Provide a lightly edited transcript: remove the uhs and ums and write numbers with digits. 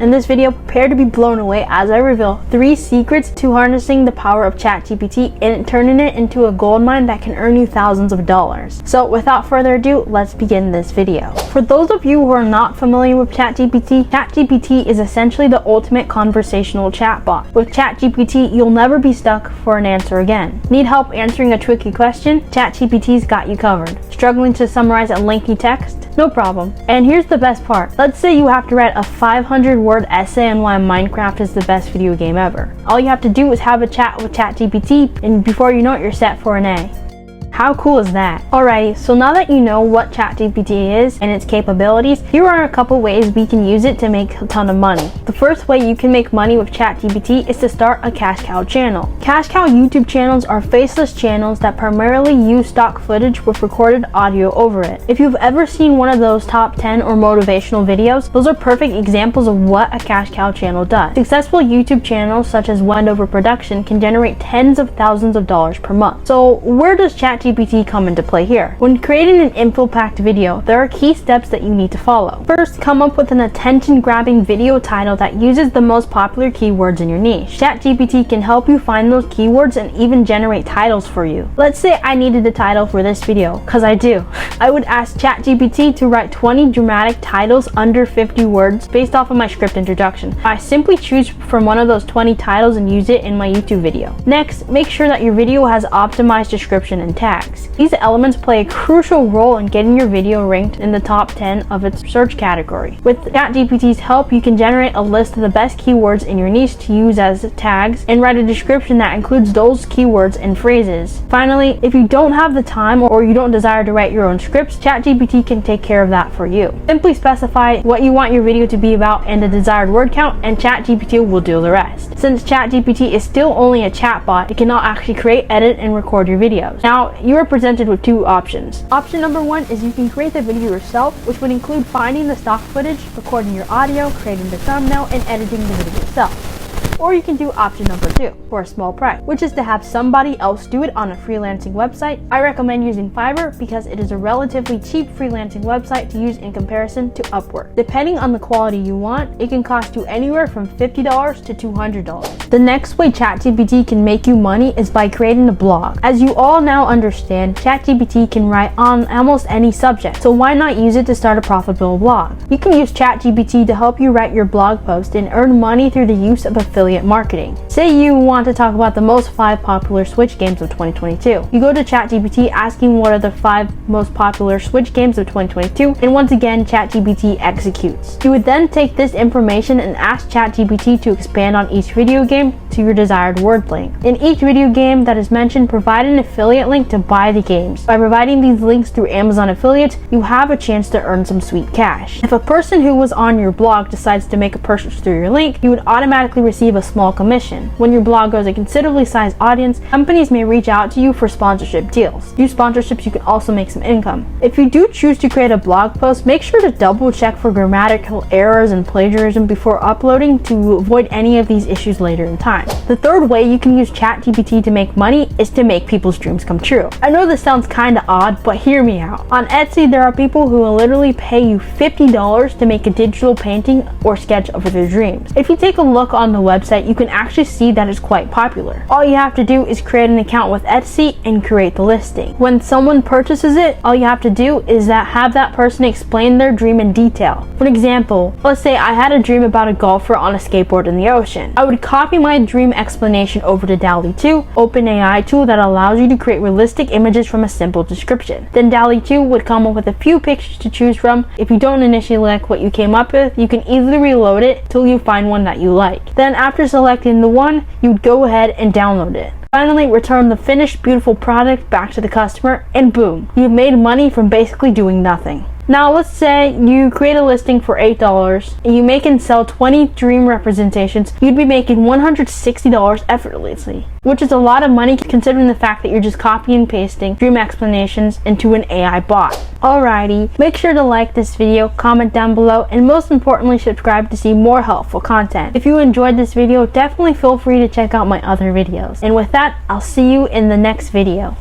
In this video, prepare to be blown away as I reveal 3 secrets to harnessing the power of ChatGPT and turning it into a goldmine that can earn you thousands of dollars. So without further ado, let's begin this video. For those of you who are not familiar with ChatGPT, ChatGPT is essentially the ultimate conversational chatbot. With ChatGPT, you'll never be stuck for an answer again. Need help answering a tricky question? ChatGPT's got you covered. Struggling to summarize a lengthy text? No problem. And here's the best part. Let's say you have to write a 500-word essay on why Minecraft is the best video game ever. All you have to do is have a chat with ChatGPT, and before you know it, you're set for an A. How cool is that? Alrighty, so now that you know what ChatGPT is and its capabilities, here are a couple ways we can use it to make a ton of money. The first way you can make money with ChatGPT is to start a cash cow channel. Cash cow YouTube channels are faceless channels that primarily use stock footage with recorded audio over it. If you've ever seen one of those top 10 or motivational videos, those are perfect examples of what a cash cow channel does. Successful YouTube channels such as Wendover Production can generate tens of thousands of dollars per month. So where does ChatGPT come into play here? When creating an info-packed video, there are key steps that you need to follow. First, come up with an attention-grabbing video title that uses the most popular keywords in your niche. ChatGPT can help you find those keywords and even generate titles for you. Let's say I needed a title for this video, cause I do. I would ask ChatGPT to write 20 dramatic titles under 50 words based off of my script introduction. I simply choose from one of those 20 titles and use it in my YouTube video. Next, make sure that your video has optimized description and tags. These elements play a crucial role in getting your video ranked in the top 10 of its search category. With ChatGPT's help, you can generate a list of the best keywords in your niche to use as tags and write a description that includes those keywords and phrases. Finally, if you don't have the time or you don't desire to write your own scripts, ChatGPT can take care of that for you. Simply specify what you want your video to be about and the desired word count, and ChatGPT will do the rest. Since ChatGPT is still only a chatbot, it cannot actually create, edit, and record your videos. Now, you are presented with 2 options. Option number 1 is you can create the video yourself, which would include finding the stock footage, recording your audio, creating the thumbnail, and editing the video yourself. Or you can do option number 2 for a small price, which is to have somebody else do it on a freelancing website. I recommend using Fiverr because it is a relatively cheap freelancing website to use in comparison to Upwork. Depending on the quality you want, it can cost you anywhere from $50 to $200. The next way ChatGPT can make you money is by creating a blog. As you all now understand, ChatGPT can write on almost any subject, so why not use it to start a profitable blog? You can use ChatGPT to help you write your blog post and earn money through the use of affiliate marketing. Say you want to talk about the most 5 popular Switch games of 2022. You go to ChatGPT asking what are the 5 most popular Switch games of 2022, and once again ChatGPT executes. You would then take this information and ask ChatGPT to expand on each video game to your desired word length. In each video game that is mentioned, provide an affiliate link to buy the games. By providing these links through Amazon affiliates, you have a chance to earn some sweet cash. If a person who was on your blog decides to make a purchase through your link, you would automatically receive a small commission. When your blog grows a considerably sized audience, companies may reach out to you for sponsorship deals. Through sponsorships, you can also make some income. If you do choose to create a blog post, make sure to double check for grammatical errors and plagiarism before uploading to avoid any of these issues later in time. The third way you can use ChatGPT to make money is to make people's dreams come true. I know this sounds kinda odd, but hear me out. On Etsy, there are people who will literally pay you $50 to make a digital painting or sketch of their dreams. If you take a look on the website, you can actually see that it's quite popular. All you have to do is create an account with Etsy and create the listing. When someone purchases it, all you have to do is have that person explain their dream in detail. For example, let's say I had a dream about a golfer on a skateboard in the ocean. I would copy my dream explanation over to DALL-E 2, OpenAI tool that allows you to create realistic images from a simple description. Then DALL-E 2 would come up with a few pictures to choose from. If you don't initially like what you came up with, you can easily reload it till you find one that you like. Then after selecting the one, you would go ahead and download it. Finally, return the finished beautiful product back to the customer, and boom, you've made money from basically doing nothing. Now let's say you create a listing for $8 and you make and sell 20 dream representations. You'd be making $160 effortlessly, which is a lot of money considering the fact that you're just copying and pasting dream explanations into an AI bot. Alrighty, make sure to like this video, comment down below, and most importantly subscribe to see more helpful content. If you enjoyed this video, definitely feel free to check out my other videos. And with that, I'll see you in the next video.